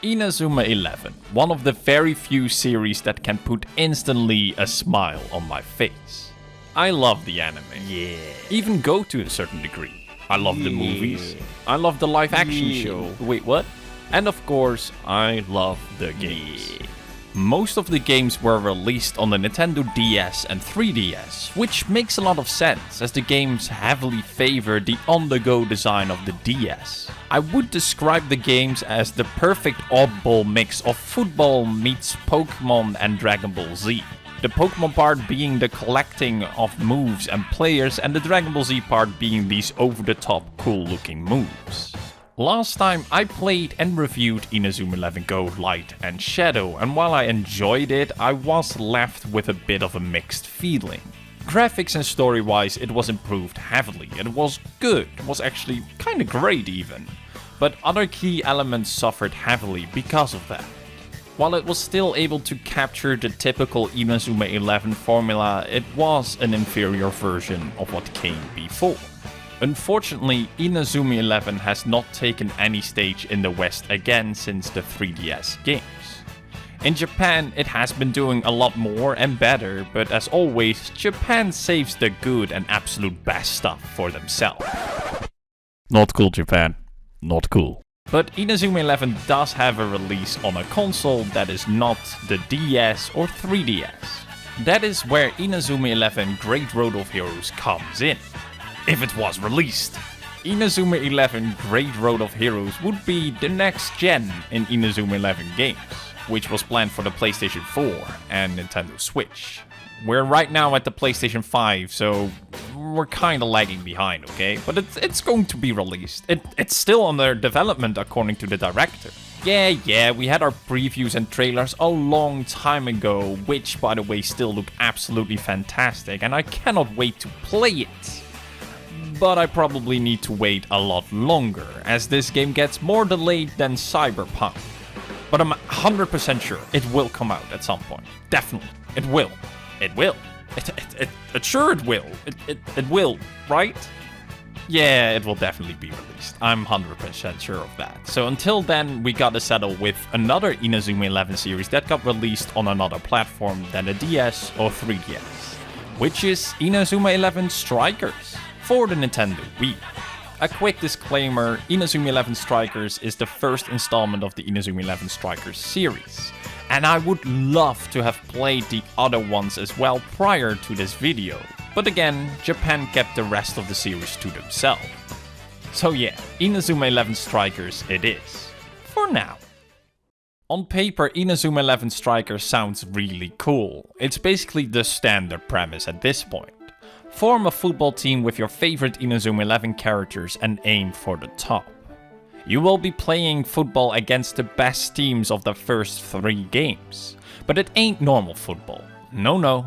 Inazuma 11, one of the very few series that can put instantly a smile on my face. I love the anime. Yeah. Even Go to a certain degree. I love the movies. I love the live action show. Wait, what? And of course, I love the games. Most of the games were released on the Nintendo DS and 3DS, which makes a lot of sense as the games heavily favor the on-the-go design of the DS. I would describe the games as the perfect oddball mix of football meets Pokemon and Dragon Ball Z. The Pokemon part being the collecting of moves and players, and the Dragon Ball Z part being these over-the-top cool looking moves. Last time I played and reviewed Inazuma 11 Go, Light and Shadow, and while I enjoyed it, I was left with a bit of a mixed feeling. Graphics and story-wise, it was improved heavily. It was good, it was actually kinda great even. But other key elements suffered heavily because of that. While it was still able to capture the typical Inazuma 11 formula, it was an inferior version of what came before. Unfortunately, Inazuma 11 has not taken any stage in the West again since the 3DS games. In Japan, it has been doing a lot more and better, but as always, Japan saves the good and absolute best stuff for themselves. Not cool, Japan. Not cool. But Inazuma 11 does have a release on a console that is not the DS or 3DS. That is where Inazuma 11 Great Road of Heroes comes in. If it was released. Inazuma 11 Great Road of Heroes would be the next gen in Inazuma 11 games, which was planned for the PlayStation 4 and Nintendo Switch. We're right now at the PlayStation 5, so we're kinda lagging behind, okay? But it's going to be released. It's still under development according to the director. Yeah, we had our previews and trailers a long time ago, which by the way still look absolutely fantastic, and I cannot wait to play it. But I probably need to wait a lot longer, as this game gets more delayed than Cyberpunk. But I'm 100% sure it will come out at some point. Definitely. It will. It will. Sure it will. It will, right? Yeah, it will definitely be released. I'm 100% sure of that. So until then, we gotta settle with another Inazuma 11 series that got released on another platform than the DS or 3DS, which is Inazuma 11 Strikers for the Nintendo Wii. A quick disclaimer, Inazuma 11 Strikers is the first installment of the Inazuma 11 Strikers series, and I would love to have played the other ones as well prior to this video, but again, Japan kept the rest of the series to themselves. So yeah, Inazuma 11 Strikers it is, for now. On paper, Inazuma 11 Strikers sounds really cool. It's basically the standard premise at this point. Form a football team with your favorite Inazuma 11 characters and aim for the top. You will be playing football against the best teams of the first 3 games. But it ain't normal football. No.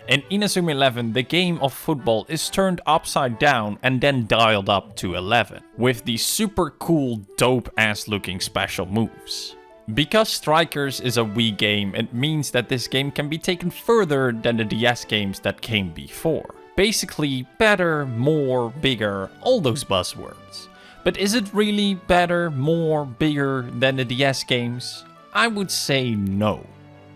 In Inazuma 11, the game of football is turned upside down and then dialed up to 11, with these super cool, dope-ass looking special moves. Because Strikers is a Wii game, it means that this game can be taken further than the DS games that came before. Basically, better, more, bigger, all those buzzwords. But is it really better, more, bigger than the DS games? I would say no.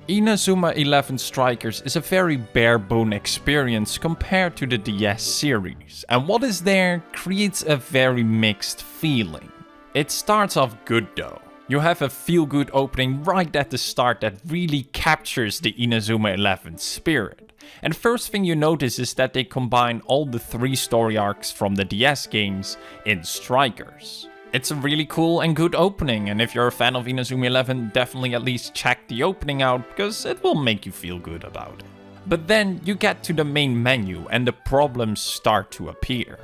Inazuma 11 Strikers is a very bare-bone experience compared to the DS series, and what is there creates a very mixed feeling. It starts off good though. You have a feel-good opening right at the start that really captures the Inazuma 11 spirit. And first thing you notice is that they combine all the 3 story arcs from the DS games in Strikers. It's a really cool and good opening, and if you're a fan of Inazuma 11, definitely at least check the opening out, because it will make you feel good about it. But then you get to the main menu and the problems start to appear.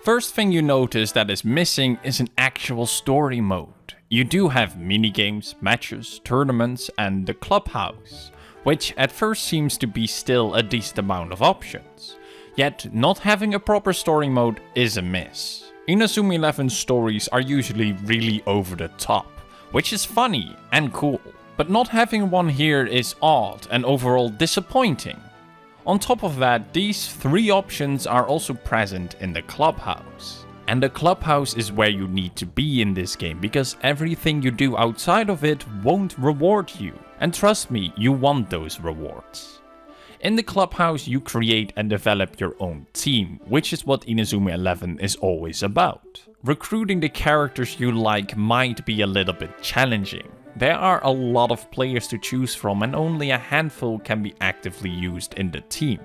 First thing you notice that is missing is an actual story mode. You do have minigames, matches, tournaments, and the clubhouse, which at first seems to be still a decent amount of options. Yet, not having a proper story mode is a miss. Inazuma 11 stories are usually really over the top, which is funny and cool, but not having one here is odd and overall disappointing. On top of that, these 3 options are also present in the clubhouse. And the clubhouse is where you need to be in this game, because everything you do outside of it won't reward you. And trust me, you want those rewards. In the clubhouse, you create and develop your own team, which is what Inazuma 11 is always about. Recruiting the characters you like might be a little bit challenging. There are a lot of players to choose from and only a handful can be actively used in the team.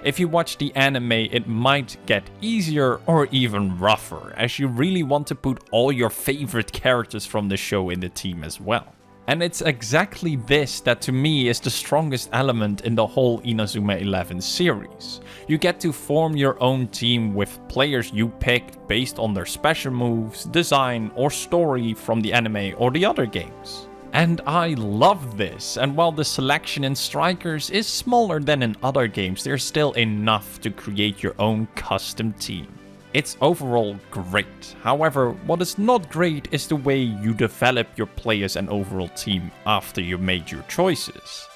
If you watch the anime, it might get easier or even rougher, as you really want to put all your favorite characters from the show in the team as well. And it's exactly this that to me is the strongest element in the whole Inazuma 11 series. You get to form your own team with players you picked based on their special moves, design or story from the anime or the other games. And I love this, and while the selection in Strikers is smaller than in other games, there's still enough to create your own custom team. It's overall great. However, what is not great is the way you develop your players and overall team after you made your choices.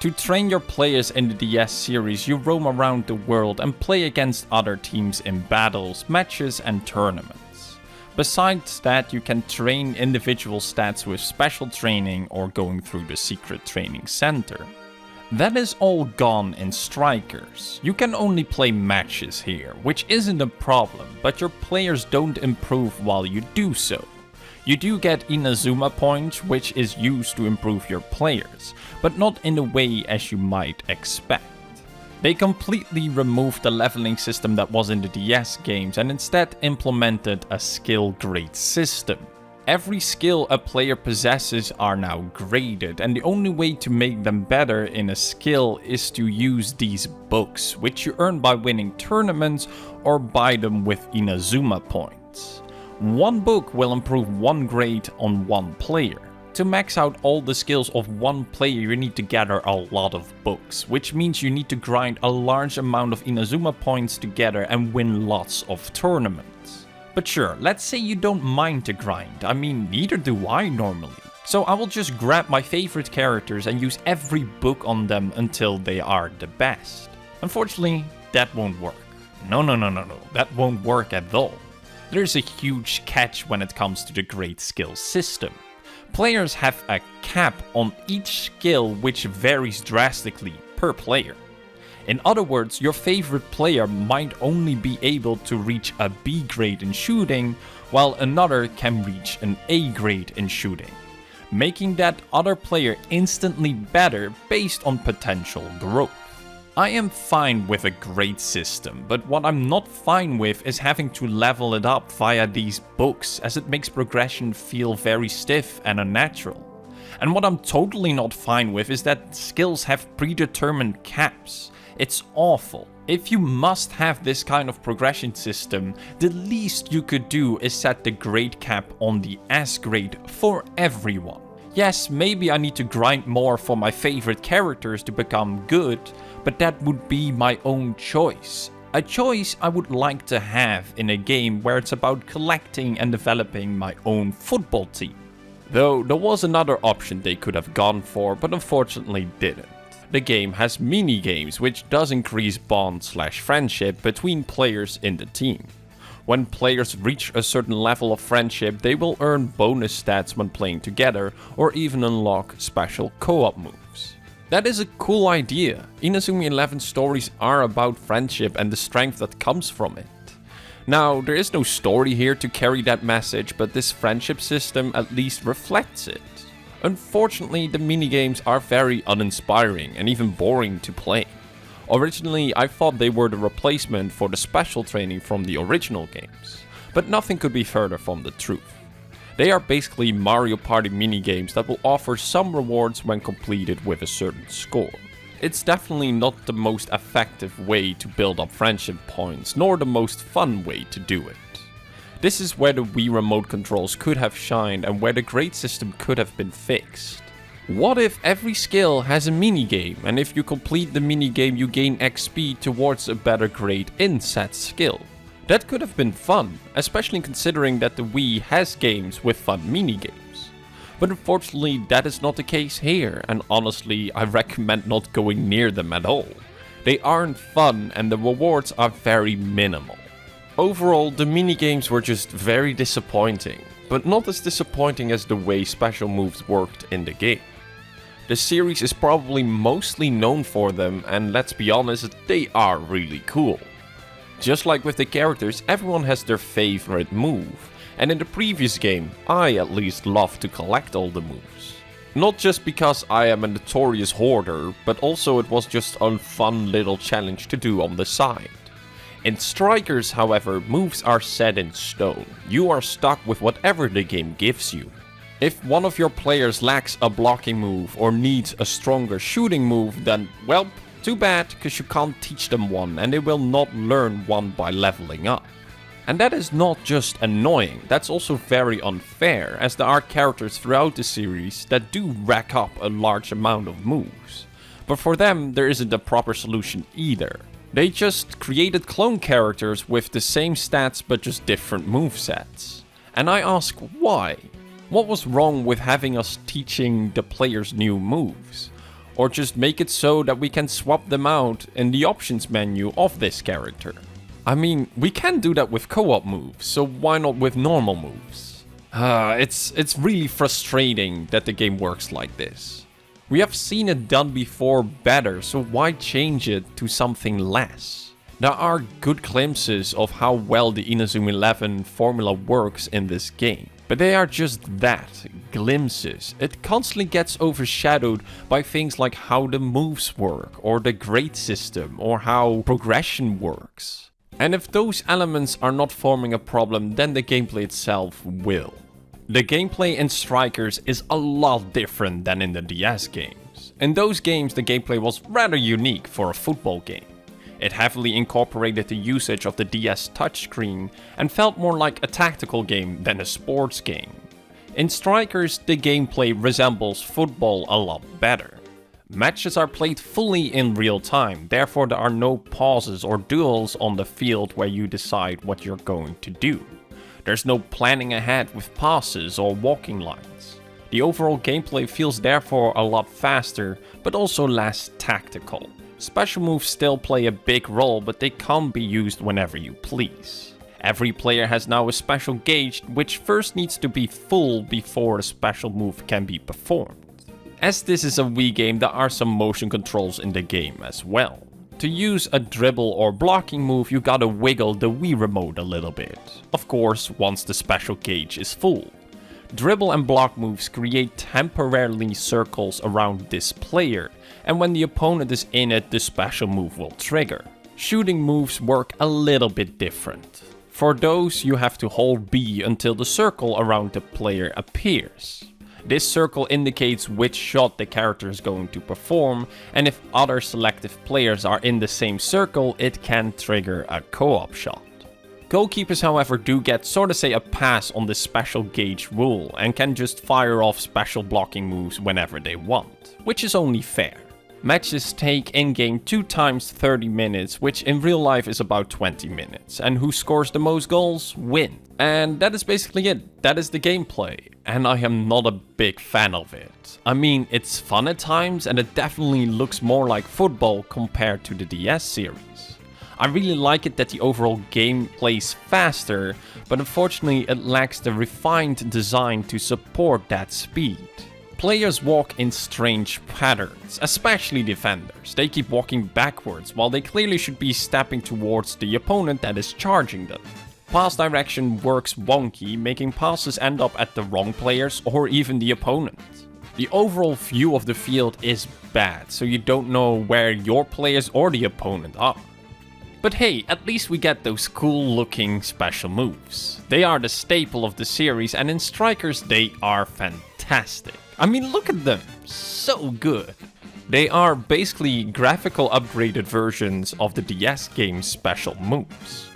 To train your players in the DS series, you roam around the world and play against other teams in battles, matches and tournaments. Besides that, you can train individual stats with special training or going through the secret training center. That is all gone in Strikers. You can only play matches here, which isn't a problem, but your players don't improve while you do so. You do get Inazuma points, which is used to improve your players, but not in the way as you might expect. They completely removed the leveling system that was in the DS games and instead implemented a skill grade system. Every skill a player possesses are now graded, and the only way to make them better in a skill is to use these books, which you earn by winning tournaments or buy them with Inazuma points. One book will improve one grade on one player. To max out all the skills of one player, you need to gather a lot of books, which means you need to grind a large amount of Inazuma points together and win lots of tournaments. But sure, let's say you don't mind the grind. I mean, neither do I normally. So I will just grab my favorite characters and use every book on them until they are the best. Unfortunately, that won't work. No, that won't work at all. There's a huge catch when it comes to the grade skill system. Players have a cap on each skill which varies drastically per player. In other words, your favorite player might only be able to reach a B grade in shooting, while another can reach an A grade in shooting, making that other player instantly better based on potential growth. I am fine with a grade system, but what I'm not fine with is having to level it up via these books, as it makes progression feel very stiff and unnatural. And what I'm totally not fine with is that skills have predetermined caps. It's awful. If you must have this kind of progression system, the least you could do is set the grade cap on the S grade for everyone. Yes, maybe I need to grind more for my favorite characters to become good, but that would be my own choice. A choice I would like to have in a game where it's about collecting and developing my own football team. Though there was another option they could have gone for, but unfortunately didn't. The game has minigames, which does increase bond/friendship between players in the team. When players reach a certain level of friendship, they will earn bonus stats when playing together, or even unlock special co-op moves. That is a cool idea. Inazuma 11 stories are about friendship and the strength that comes from it. Now, there is no story here to carry that message, but this friendship system at least reflects it. Unfortunately, the minigames are very uninspiring and even boring to play. Originally, I thought they were the replacement for the special training from the original games, but nothing could be further from the truth. They are basically Mario Party minigames that will offer some rewards when completed with a certain score. It's definitely not the most effective way to build up friendship points, nor the most fun way to do it. This is where the Wii remote controls could have shined and where the grade system could have been fixed. What if every skill has a minigame, and if you complete the minigame you gain XP towards a better grade in said skill? That could have been fun, especially considering that the Wii has games with fun minigames. But unfortunately that is not the case here, and honestly I recommend not going near them at all. They aren't fun and the rewards are very minimal. Overall, the minigames were just very disappointing, but not as disappointing as the way special moves worked in the game. The series is probably mostly known for them, and let's be honest, they are really cool. Just like with the characters, everyone has their favorite move, and in the previous game, I at least loved to collect all the moves. Not just because I am a notorious hoarder, but also it was just a fun little challenge to do on the side. In Strikers, however, moves are set in stone. You are stuck with whatever the game gives you. If one of your players lacks a blocking move or needs a stronger shooting move, then, well, too bad, because you can't teach them one and they will not learn one by leveling up. And that is not just annoying, that's also very unfair, as there are characters throughout the series that do rack up a large amount of moves. But for them, there isn't a proper solution either. They just created clone characters with the same stats but just different movesets. And I ask why? What was wrong with having us teaching the players new moves? Or just make it so that we can swap them out in the options menu of this character. I mean, we can do that with co-op moves, so why not with normal moves? It's really frustrating that the game works like this. We have seen it done before better, so why change it to something less? There are good glimpses of how well the Inazuma 11 formula works in this game. But they are just that, glimpses. It constantly gets overshadowed by things like how the moves work, or the grade system, or how progression works. And if those elements are not forming a problem, then the gameplay itself will. The gameplay in Strikers is a lot different than in the DS games. In those games, the gameplay was rather unique for a football game. It heavily incorporated the usage of the DS touchscreen and felt more like a tactical game than a sports game. In Strikers, the gameplay resembles football a lot better. Matches are played fully in real time, therefore there are no pauses or duels on the field where you decide what you're going to do. There's no planning ahead with passes or walking lines. The overall gameplay feels therefore a lot faster, but also less tactical. Special moves still play a big role, but they can't be used whenever you please. Every player has now a special gauge, which first needs to be full before a special move can be performed. As this is a Wii game, there are some motion controls in the game as well. To use a dribble or blocking move, you gotta wiggle the Wii remote a little bit. Of course, once the special gauge is full. Dribble and block moves create temporarily circles around this player, and when the opponent is in it, the special move will trigger. Shooting moves work a little bit different. For those, you have to hold B until the circle around the player appears. This circle indicates which shot the character is going to perform, and if other selective players are in the same circle, it can trigger a co-op shot. Goalkeepers, however, do get sort of say a pass on this special gauge rule and can just fire off special blocking moves whenever they want, which is only fair. Matches take in-game 2 times 30 minutes, which in real life is about 20 minutes, and who scores the most goals wins. And that is basically it. That is the gameplay, and I am not a big fan of it. I mean, it's fun at times, and it definitely looks more like football compared to the DS series. I really like it that the overall game plays faster, but unfortunately it lacks the refined design to support that speed. Players walk in strange patterns, especially defenders. They keep walking backwards while they clearly should be stepping towards the opponent that is charging them. Pass direction works wonky, making passes end up at the wrong players or even the opponent. The overall view of the field is bad, so you don't know where your players or the opponent are. But hey, at least we get those cool looking special moves. They are the staple of the series, and in Strikers they are fantastic. I mean, look at them, so good. They are basically graphical upgraded versions of the DS game's special moves.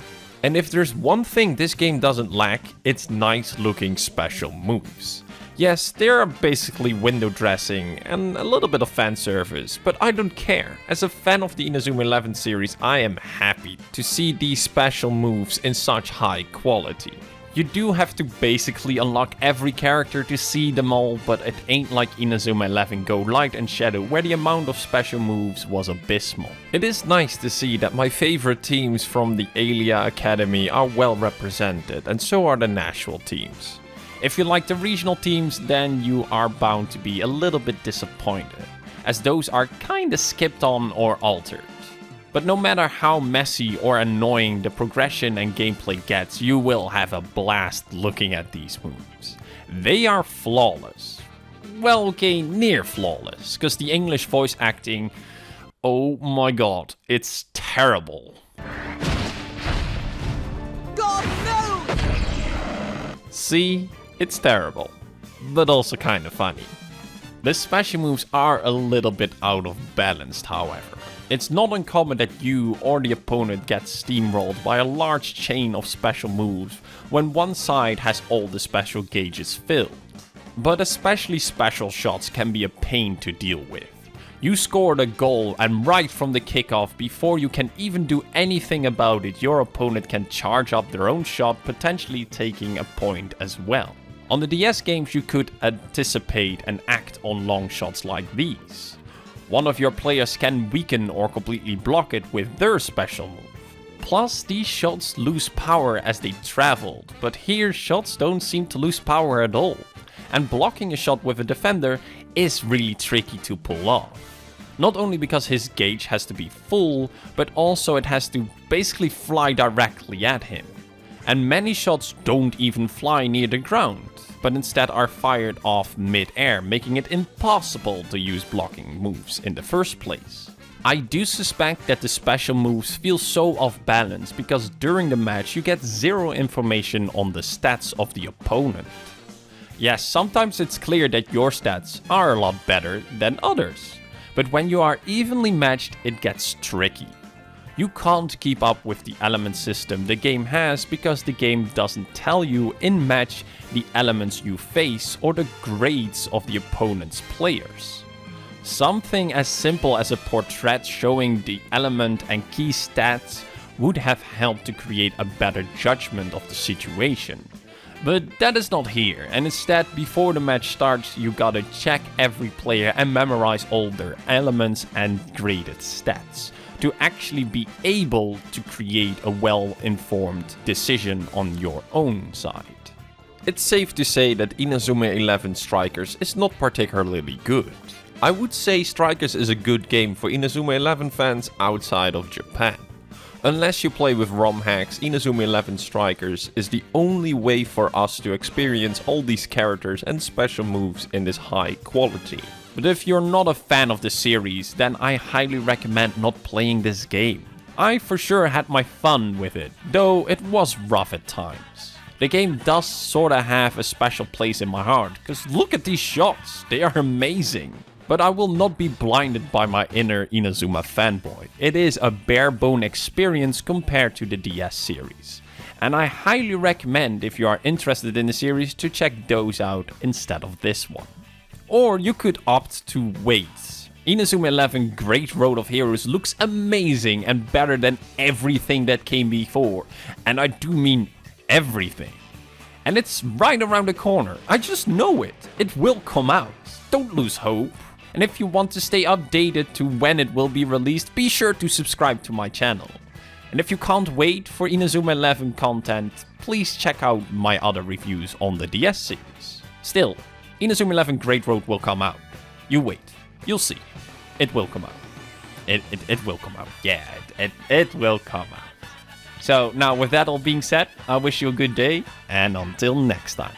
And if there's one thing this game doesn't lack, it's nice looking special moves. Yes, they are basically window dressing and a little bit of fan service, but I don't care. As a fan of the Inazuma 11 series, I am happy to see these special moves in such high quality. You do have to basically unlock every character to see them all, but it ain't like Inazuma 11 Go Light and Shadow, where the amount of special moves was abysmal. It is nice to see that my favorite teams from the Alia Academy are well represented, and so are the national teams. If you like the regional teams, then you are bound to be a little bit disappointed, as those are kinda skipped on or altered. But no matter how messy or annoying the progression and gameplay gets, you will have a blast looking at these moves. They are flawless. Well, okay, near flawless, because the English voice acting, oh my god, it's terrible. God, no! See, it's terrible, but also kind of funny. The special moves are a little bit out of balance, however. It's not uncommon that you or the opponent gets steamrolled by a large chain of special moves when one side has all the special gauges filled. But especially special shots can be a pain to deal with. You scored a goal and right from the kickoff, before you can even do anything about it, your opponent can charge up their own shot, potentially taking a point as well. On the DS games you could anticipate and act on long shots like these. One of your players can weaken or completely block it with their special move. Plus, these shots lose power as they traveled, but here shots don't seem to lose power at all. And blocking a shot with a defender is really tricky to pull off. Not only because his gauge has to be full, but also it has to basically fly directly at him. And many shots don't even fly near the ground, but instead are fired off mid-air, making it impossible to use blocking moves in the first place. I do suspect that the special moves feel so off balance because during the match you get zero information on the stats of the opponent. Yes, sometimes it's clear that your stats are a lot better than others, but when you are evenly matched it gets tricky. You can't keep up with the element system the game has because the game doesn't tell you in match the elements you face or the grades of the opponent's players. Something as simple as a portrait showing the element and key stats would have helped to create a better judgment of the situation. But that is not here, and instead before the match starts you gotta check every player and memorize all their elements and graded stats to actually be able to create a well-informed decision on your own side. It's safe to say that Inazuma 11 Strikers is not particularly good. I would say Strikers is a good game for Inazuma 11 fans outside of Japan. Unless you play with ROM hacks, Inazuma 11 Strikers is the only way for us to experience all these characters and special moves in this high quality. But if you're not a fan of the series, then I highly recommend not playing this game. I for sure had my fun with it, though it was rough at times. The game does sorta have a special place in my heart, cause look at these shots, they are amazing. But I will not be blinded by my inner Inazuma fanboy. It is a bare-bone experience compared to the DS series. And I highly recommend, if you are interested in the series, to check those out instead of this one. Or you could opt to wait. Inazuma 11 Great Road of Heroes looks amazing and better than everything that came before. And I do mean everything. And it's right around the corner. I just know it. It will come out. Don't lose hope. And if you want to stay updated to when it will be released, be sure to subscribe to my channel. And if you can't wait for Inazuma 11 content, please check out my other reviews on the DS series. Still, Inazuma 11 Great Road will come out. You wait. You'll see. It will come out. It will come out. Yeah, it will come out. So now with that all being said, I wish you a good day and until next time.